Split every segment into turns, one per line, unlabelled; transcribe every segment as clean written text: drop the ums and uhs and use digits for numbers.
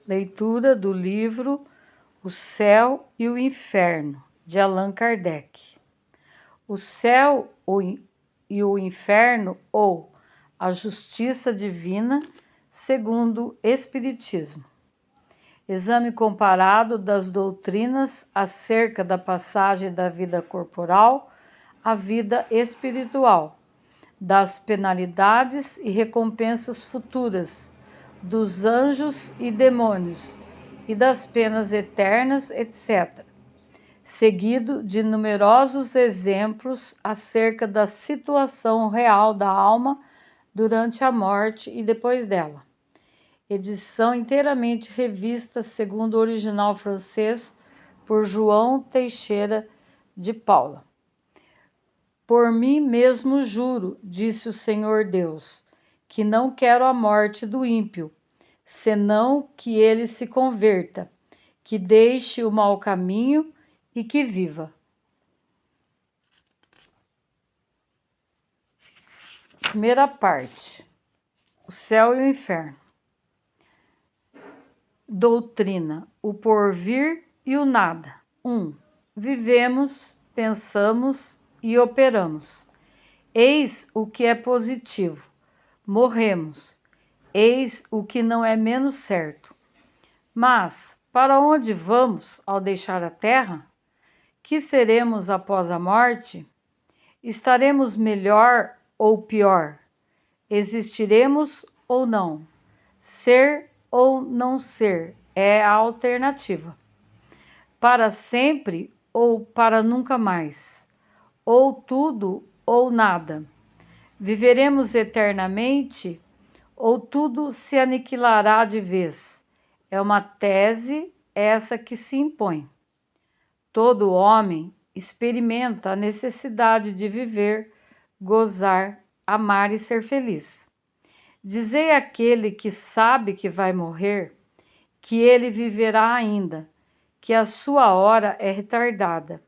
Leitura do livro O Céu e o Inferno, de Allan Kardec. O céu e o inferno, ou a justiça divina, segundo o Espiritismo. Exame comparado das doutrinas acerca da passagem da vida corporal à vida espiritual, das penalidades e recompensas futuras, dos anjos e demônios e das penas eternas, etc., seguido de numerosos exemplos acerca da situação real da alma durante a morte e depois dela. Edição inteiramente revista segundo o original francês por João Teixeira de Paula. Por mim mesmo juro, disse o Senhor Deus, que não quero a morte do ímpio, senão que ele se converta, que deixe o mau caminho e que viva. Primeira parte: o céu e o inferno. Doutrina: o porvir e o nada. 1. Vivemos, pensamos e operamos. Eis o que é positivo. Morremos. Eis o que não é menos certo. Mas, para onde vamos ao deixar a terra? Que seremos após a morte? Estaremos melhor ou pior? Existiremos ou não? Ser ou não ser é a alternativa. Para sempre ou para nunca mais? Ou tudo ou nada? Viveremos eternamente ou tudo se aniquilará de vez? É uma tese essa que se impõe. Todo homem experimenta a necessidade de viver, gozar, amar e ser feliz. Dizei àquele que sabe que vai morrer, que ele viverá ainda, que a sua hora é retardada.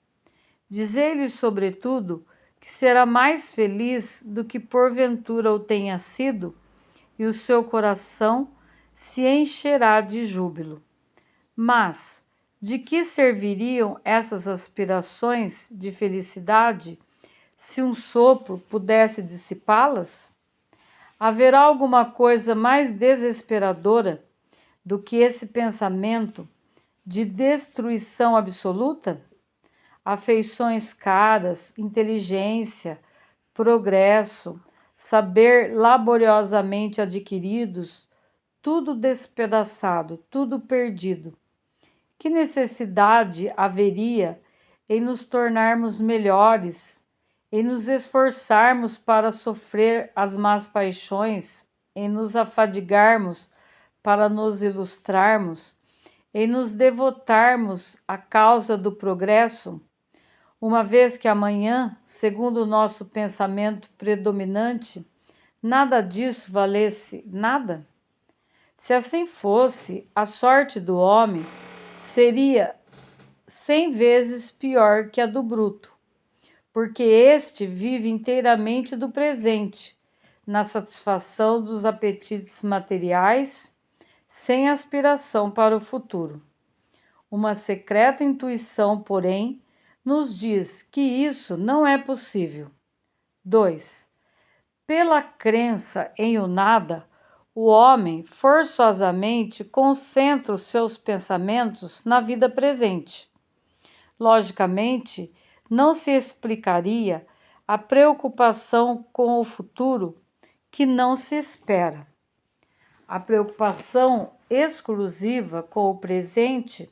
Dizei-lhe, sobretudo, que será mais feliz do que porventura o tenha sido, e o seu coração se encherá de júbilo. Mas de que serviriam essas aspirações de felicidade se um sopro pudesse dissipá-las? Haverá alguma coisa mais desesperadora do que esse pensamento de destruição absoluta? Afeições caras, inteligência, progresso, saber laboriosamente adquiridos, tudo despedaçado, tudo perdido. Que necessidade haveria em nos tornarmos melhores, em nos esforçarmos para sofrer as más paixões, em nos afadigarmos para nos ilustrarmos, em nos devotarmos à causa do progresso, uma vez que amanhã, segundo o nosso pensamento predominante, nada disso valesse nada? Se assim fosse, a sorte do homem seria 100 vezes pior que a do bruto, porque este vive inteiramente do presente, na satisfação dos apetites materiais, sem aspiração para o futuro. Uma secreta intuição, porém, nos diz que isso não é possível. 2. Pela crença em o nada, o homem forçosamente concentra os seus pensamentos na vida presente. Logicamente, não se explicaria a preocupação com o futuro que não se espera. A preocupação exclusiva com o presente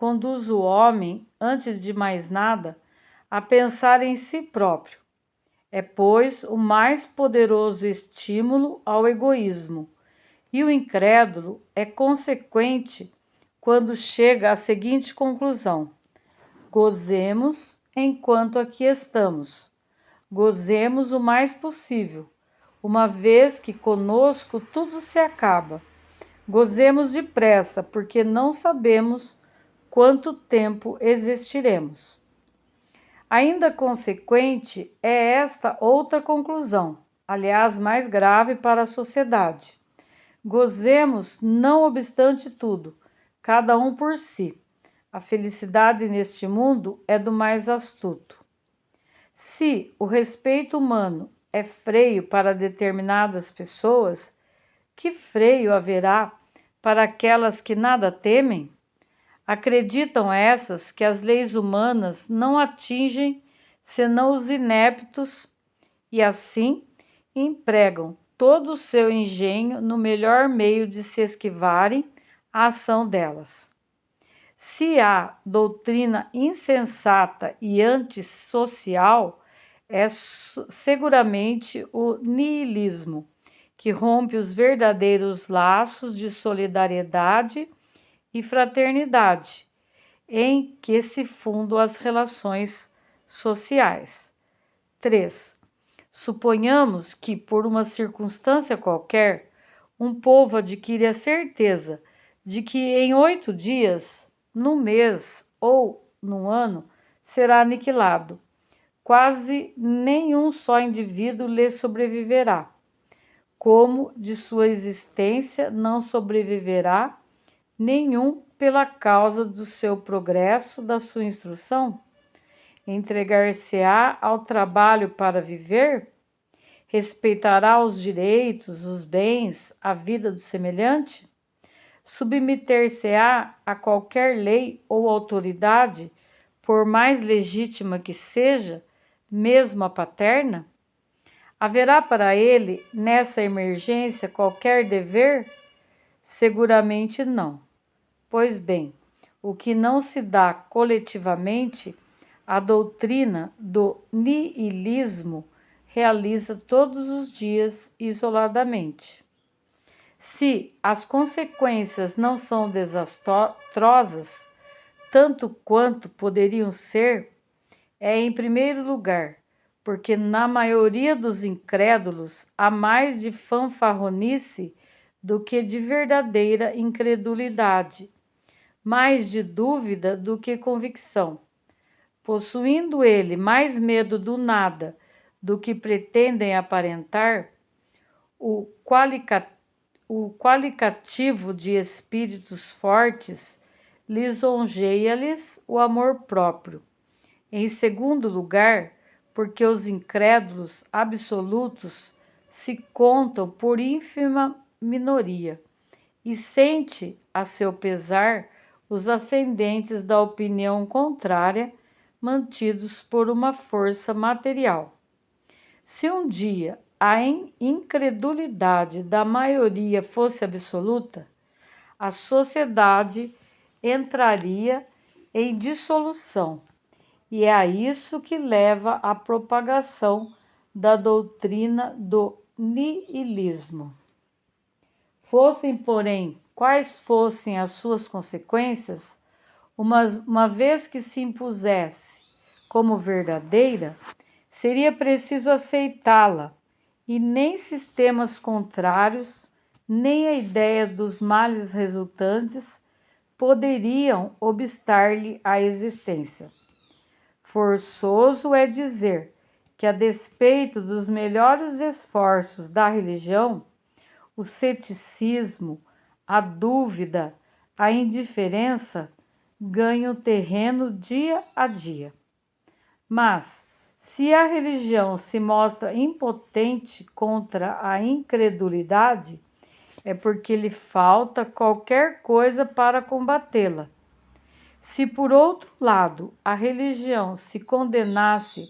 conduz o homem, antes de mais nada, a pensar em si próprio. É, pois, o mais poderoso estímulo ao egoísmo, e o incrédulo é consequente quando chega à seguinte conclusão: gozemos enquanto aqui estamos. Gozemos o mais possível, uma vez que conosco tudo se acaba. Gozemos depressa, porque não sabemos quanto tempo existiremos. Ainda consequente é esta outra conclusão, aliás, mais grave para a sociedade. Gozemos, não obstante tudo, cada um por si. A felicidade neste mundo é do mais astuto. Se o respeito humano é freio para determinadas pessoas, que freio haverá para aquelas que nada temem? Acreditam essas que as leis humanas não atingem senão os ineptos e assim empregam todo o seu engenho no melhor meio de se esquivarem à ação delas. Se há doutrina insensata e antissocial, é seguramente o niilismo, que rompe os verdadeiros laços de solidariedade e fraternidade, em que se fundam as relações sociais. 3. Suponhamos que, por uma circunstância qualquer, um povo adquire a certeza de que em 8 dias, no mês ou no ano, será aniquilado. Quase nenhum só indivíduo lhe sobreviverá, como de sua existência não sobreviverá nenhum pela causa do seu progresso, da sua instrução. Entregar-se-á ao trabalho para viver? Respeitará os direitos, os bens, a vida do semelhante? Submeter-se-á a qualquer lei ou autoridade, por mais legítima que seja, mesmo a paterna? Haverá para ele, nessa emergência, qualquer dever? Seguramente não. Pois bem, o que não se dá coletivamente, a doutrina do niilismo realiza todos os dias isoladamente. Se as consequências não são desastrosas, tanto quanto poderiam ser, é em primeiro lugar, porque na maioria dos incrédulos há mais de fanfarronice do que de verdadeira incredulidade, mais de dúvida do que convicção. Possuindo ele mais medo do nada do que pretendem aparentar, o qualificativo de espíritos fortes lisonjeia-lhes o amor próprio. Em segundo lugar, porque os incrédulos absolutos se contam por ínfima minoria e sente a seu pesar os ascendentes da opinião contrária, mantidos por uma força material. Se um dia a incredulidade da maioria fosse absoluta, a sociedade entraria em dissolução, e é a isso que leva à propagação da doutrina do niilismo. Fossem, porém, quais fossem as suas consequências, uma vez que se impusesse como verdadeira, seria preciso aceitá-la, e nem sistemas contrários, nem a ideia dos males resultantes poderiam obstar-lhe a existência. Forçoso é dizer que, a despeito dos melhores esforços da religião, o ceticismo, a dúvida, a indiferença ganham terreno dia a dia. Mas, se a religião se mostra impotente contra a incredulidade, é porque lhe falta qualquer coisa para combatê-la. Se, por outro lado, a religião se condenasse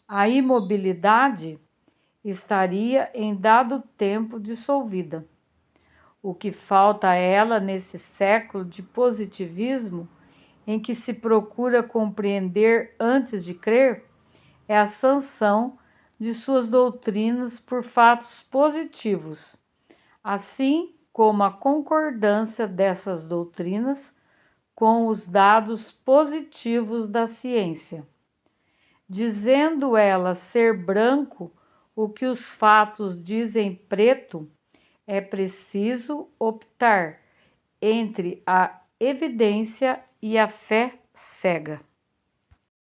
à imobilidade, estaria em dado tempo dissolvida. O que falta a ela nesse século de positivismo, em que se procura compreender antes de crer, é a sanção de suas doutrinas por fatos positivos, assim como a concordância dessas doutrinas com os dados positivos da ciência. Dizendo ela ser branco o que os fatos dizem preto, é preciso optar entre a evidência e a fé cega.